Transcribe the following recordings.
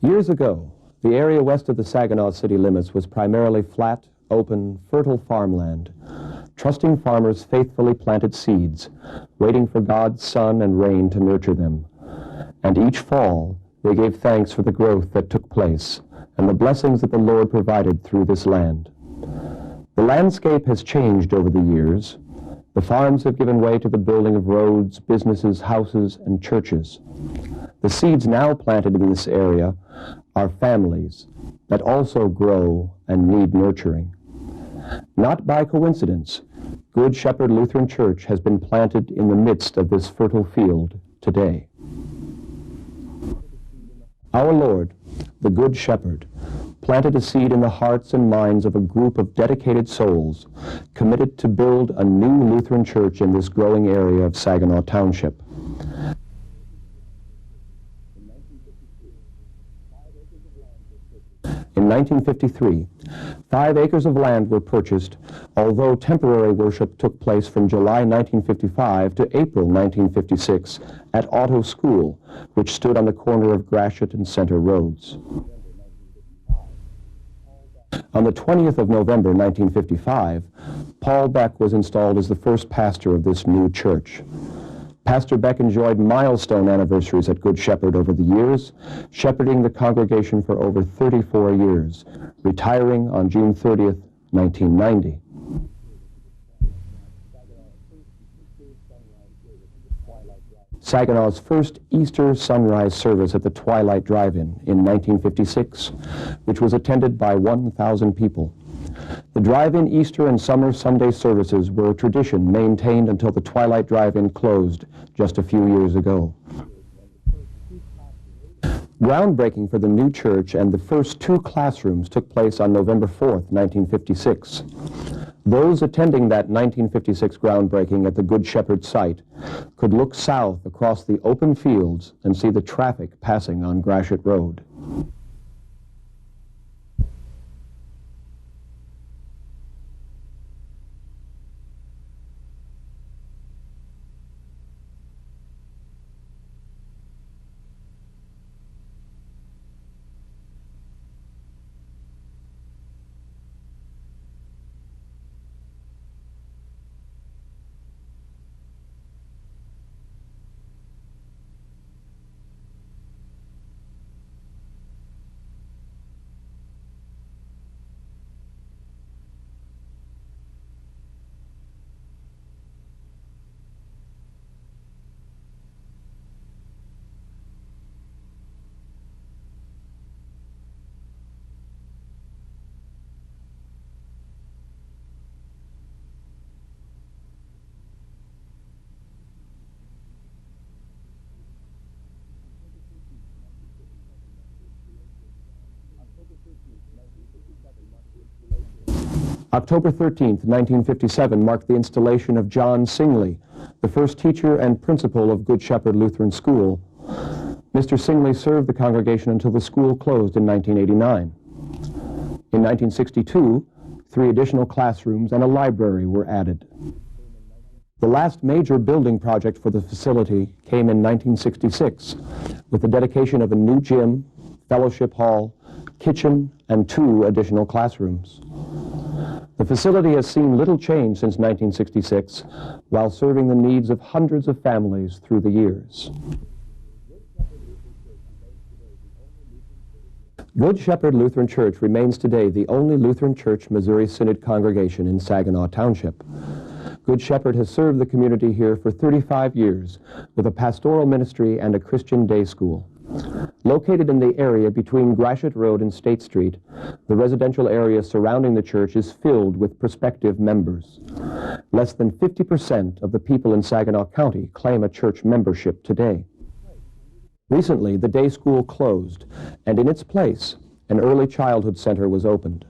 Years ago, the area west of the Saginaw city limits was primarily flat, open, fertile farmland. Trusting farmers faithfully planted seeds, waiting for God's sun and rain to nurture them. And each fall, they gave thanks for the growth that took place and the blessings that the Lord provided through this land. The landscape has changed over the years. The farms have given way to the building of roads, businesses, houses, and churches. The seeds now planted in this area are families that also grow and need nurturing. Not by coincidence, Good Shepherd Lutheran Church has been planted in the midst of this fertile field today. Our Lord, the Good Shepherd, planted a seed in the hearts and minds of a group of dedicated souls committed to build a new Lutheran church in this growing area of Saginaw Township. In 1953, 5 acres of land were purchased, although temporary worship took place from July 1955 to April 1956 at Auto School, which stood on the corner of Gratiot and Center Roads. On the 20th of November 1955, Paul Beck was installed as the first pastor of this new church. Pastor Beck enjoyed milestone anniversaries at Good Shepherd over the years, shepherding the congregation for over 34 years, retiring on June 30th, 1990. Saginaw's first Easter sunrise service at the Twilight Drive-In in 1956, which was attended by 1,000 people. The drive-in Easter and summer Sunday services were a tradition maintained until the Twilight Drive-In closed just a few years ago. Groundbreaking for the new church and the first 2 classrooms took place on November 4th, 1956. Those attending that 1956 groundbreaking at the Good Shepherd site could look south across the open fields and see the traffic passing on Gratiot Road. October 13th, 1957 marked the installation of John Singley, the first teacher and principal of Good Shepherd Lutheran School. Mr. Singley served the congregation until the school closed in 1989. In 1962, 3 additional classrooms and a library were added. The last major building project for the facility came in 1966, with the dedication of a new gym, fellowship hall, kitchen, and 2 additional classrooms. The facility has seen little change since 1966, while serving the needs of hundreds of families through the years. Good Shepherd Lutheran Church remains today the only Lutheran Church Missouri Synod congregation in Saginaw Township. Good Shepherd has served the community here for 35 years with a pastoral ministry and a Christian day school. Located in the area between Gratiot Road and State Street, the residential area surrounding the church is filled with prospective members. Less than 50% of the people in Saginaw County claim a church membership today. Recently, the day school closed, and in its place, an early childhood center was opened.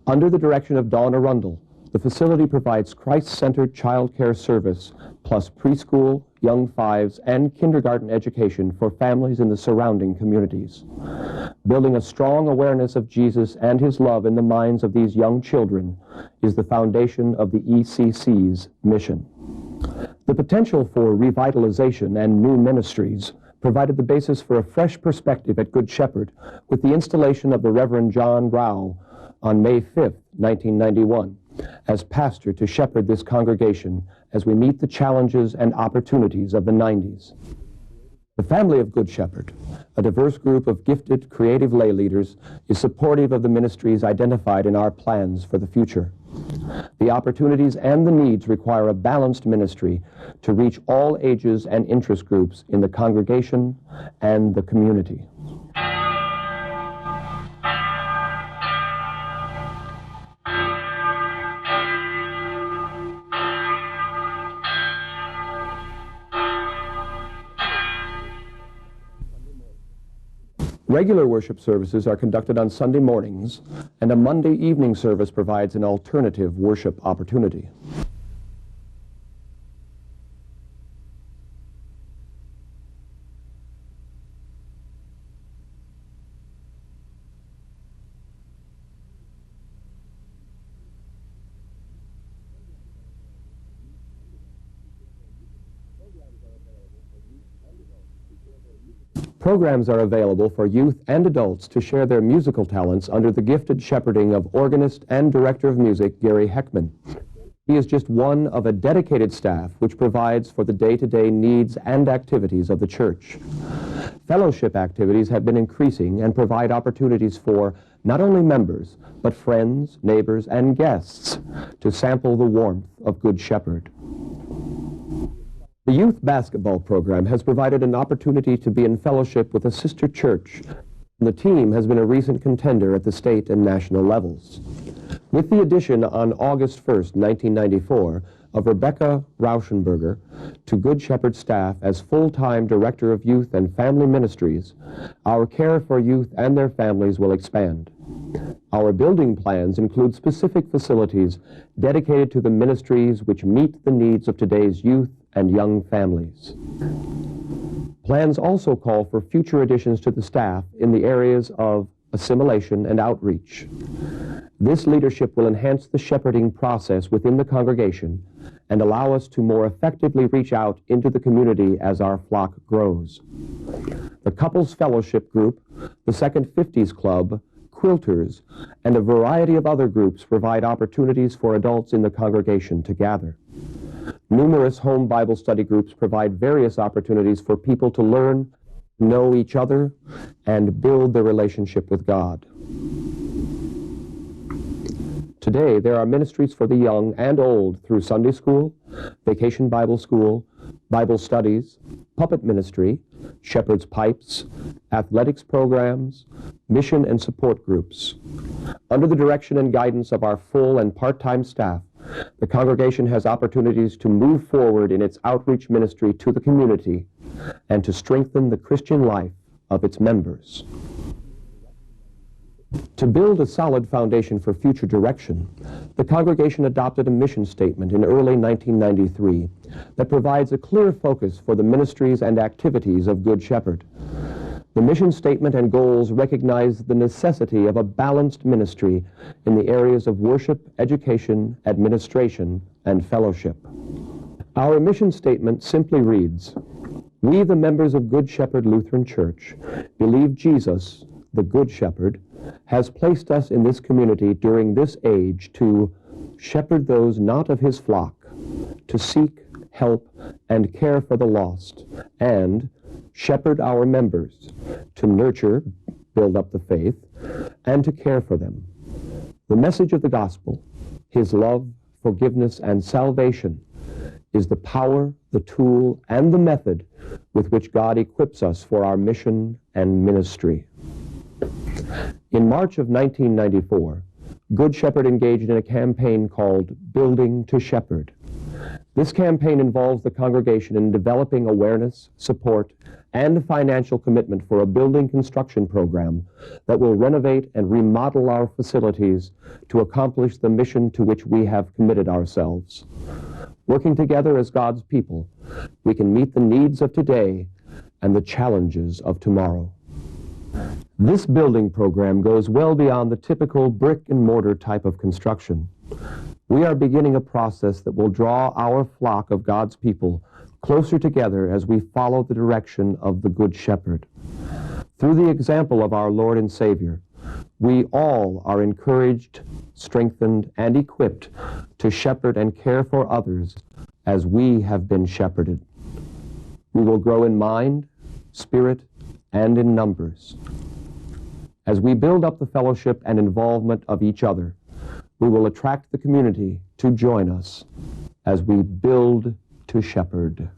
Under the direction of Dawn Arundel, the facility provides Christ-centered child care service, plus preschool, young fives, and kindergarten education for families in the surrounding communities. Building a strong awareness of Jesus and his love in the minds of these young children is the foundation of the ECC's mission. The potential for revitalization and new ministries provided the basis for a fresh perspective at Good Shepherd with the installation of the Reverend John Rao on May 5, 1991, as pastor to shepherd this congregation as we meet the challenges and opportunities of the 90s. The family of Good Shepherd, a diverse group of gifted, creative lay leaders, is supportive of the ministries identified in our plans for the future. The opportunities and the needs require a balanced ministry to reach all ages and interest groups in the congregation and the community. Regular worship services are conducted on Sunday mornings, and a Monday evening service provides an alternative worship opportunity. Programs are available for youth and adults to share their musical talents under the gifted shepherding of organist and director of music Gary Heckman. He is just one of a dedicated staff which provides for the day-to-day needs and activities of the church. Fellowship activities have been increasing and provide opportunities for not only members, but friends, neighbors, and guests to sample the warmth of Good Shepherd. The youth basketball program has provided an opportunity to be in fellowship with a sister church. The team has been a recent contender at the state and national levels. With the addition on August 1st, 1994, of Rebecca Rauschenberger to Good Shepherd staff as full-time Director of Youth and Family Ministries, our care for youth and their families will expand. Our building plans include specific facilities dedicated to the ministries which meet the needs of today's youth and young families. Plans also call for future additions to the staff in the areas of assimilation and outreach. This leadership will enhance the shepherding process within the congregation and allow us to more effectively reach out into the community as our flock grows. The Couples Fellowship Group, the Second 50s Club, Quilters, and a variety of other groups provide opportunities for adults in the congregation to gather. Numerous home Bible study groups provide various opportunities for people to learn, know each other, and build their relationship with God. Today, there are ministries for the young and old through Sunday school, Vacation Bible School, Bible studies, puppet ministry, shepherd's pipes, athletics programs, mission and support groups. Under the direction and guidance of our full and part-time staff, the congregation has opportunities to move forward in its outreach ministry to the community and to strengthen the Christian life of its members. To build a solid foundation for future direction, the congregation adopted a mission statement in early 1993 that provides a clear focus for the ministries and activities of Good Shepherd. The mission statement and goals recognize the necessity of a balanced ministry in the areas of worship, education, administration, and fellowship. Our mission statement simply reads, "We, the members of Good Shepherd Lutheran Church, believe Jesus, the Good Shepherd, has placed us in this community during this age to shepherd those not of his flock, to seek, help, and care for the lost, and shepherd our members, to nurture, build up the faith, and to care for them. The message of the gospel, his love, forgiveness, and salvation, is the power, the tool, and the method with which God equips us for our mission and ministry." In March of 1994, Good Shepherd engaged in a campaign called Building to Shepherd. This campaign involves the congregation in developing awareness, support, and financial commitment for a building construction program that will renovate and remodel our facilities to accomplish the mission to which we have committed ourselves. Working together as God's people, we can meet the needs of today and the challenges of tomorrow. This building program goes well beyond the typical brick and mortar type of construction. We are beginning a process that will draw our flock of God's people closer together as we follow the direction of the Good Shepherd. Through the example of our Lord and Savior, we all are encouraged, strengthened, and equipped to shepherd and care for others as we have been shepherded. We will grow in mind, spirit, and in numbers. As we build up the fellowship and involvement of each other, we will attract the community to join us as we build to shepherd.